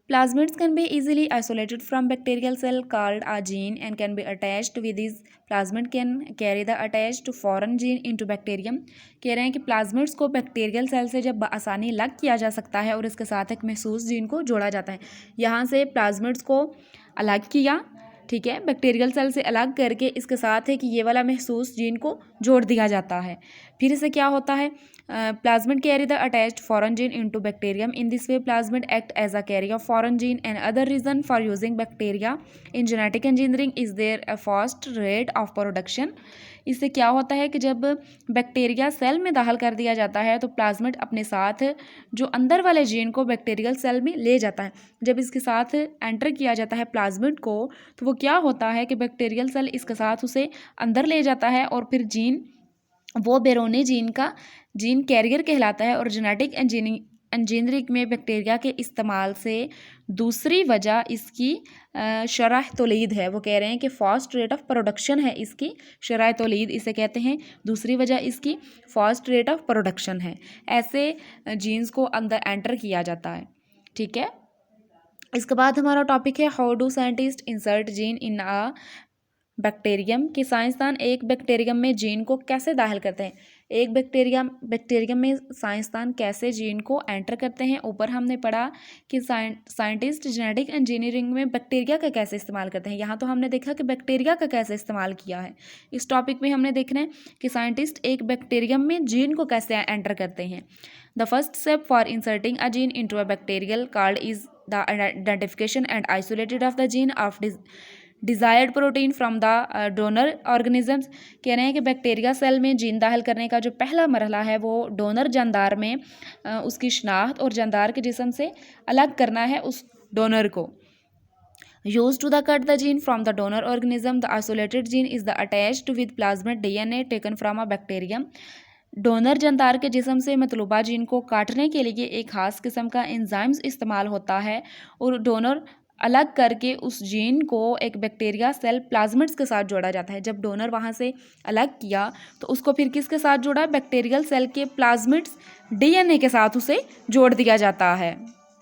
Plasmids can be easily isolated from bacterial cell called a gene and can be attached with these plasmid can carry the attached foreign gene into bacterium। कह रहे हैं कि plasmids को bacterial cell से जब आसानी अलग किया जा सकता है और इसके साथ एक महसूस जीन को जोड़ा जाता है। यहाँ से प्लाज्मिड्स को अलग किया, ठीक है, बैक्टीरियल सेल से अलग करके इसके साथ है कि ये वाला महसूस जीन को जोड़ दिया जाता है। फिर इसे क्या होता है, plasmid carry the attached foreign gene into bacterium. In this way plasmid act as a carrier of foreign gene and other reason for using bacteria in genetic engineering is there a fast rate of production. इससे क्या होता है कि जब bacteria cell में दाखिल कर दिया जाता है तो प्लाज्मिड अपने साथ जो अंदर वाले जीन को बैक्टीरियल सेल में ले जाता है। जब इसके साथ एंटर किया जाता है प्लाज्मिड को तो वो क्या होता है कि बैक्टीरियल सेल इसके साथ उसे अंदर ले जाता है और फिर जीन वो बेरोनी जीन का जीन कैरियर कहलाता है। और जेनेटिक इंजीनियरिंग में बैक्टीरिया के इस्तेमाल से दूसरी वजह इसकी शरह तौलीद है। वो कह रहे हैं कि फास्ट रेट ऑफ प्रोडक्शन है इसकी, शरह तौलीद इसे कहते हैं। दूसरी वजह इसकी फास्ट रेट ऑफ प्रोडक्शन है। ऐसे जीन्स को अंदर एंटर किया जाता है, ठीक है। इसके बाद हमारा टॉपिक है how do scientist insert gene in a bacterium. कि साइंसदान एक बैक्टीरियम में जीन को कैसे दाखिल करते हैं। एक बैक्टीरियम में साइंसदान कैसे जीन को एंटर करते हैं। ऊपर हमने पढ़ा कि साइंटिस्ट जेनेटिक इंजीनियरिंग में बैक्टीरिया का कैसे इस्तेमाल करते हैं। यहाँ तो हमने देखा कि बैक्टीरिया का कैसे इस्तेमाल किया है। इस टॉपिक में हमने देखना है कि साइंटिस्ट एक बैक्टीरियम में जीन को कैसे एंटर करते हैं। The first step for inserting a gene into a bacterial card is the identification and isolated of the gene of desired protein from the donor organisms. कह रहे हैं कि बैक्टीरिया सेल में जीन दाखिल करने का जो पहला मरहला है वो डोनर जानदार में उसकी शनाख्त और जानदार के जिस्म से अलग करना है उस डोनर को। Used to the cut the gene from the donor organism, the isolated gene is the attached with plasmid DNA taken from a bacterium। Donor जानदार के जिस्म से मतलूबा जीन को काटने के लिए एक खास किस्म का एंजाइम्स इस्तेमाल होता है और डोनर अलग करके उस जीन को एक बैक्टीरिया सेल प्लाज्मिड्स के साथ जोड़ा जाता है। जब डोनर वहाँ से अलग किया तो उसको फिर किसके साथ जोड़ा, बैक्टीरियल सेल के प्लाज्मिड्स DNA के साथ उसे जोड़ दिया जाता है।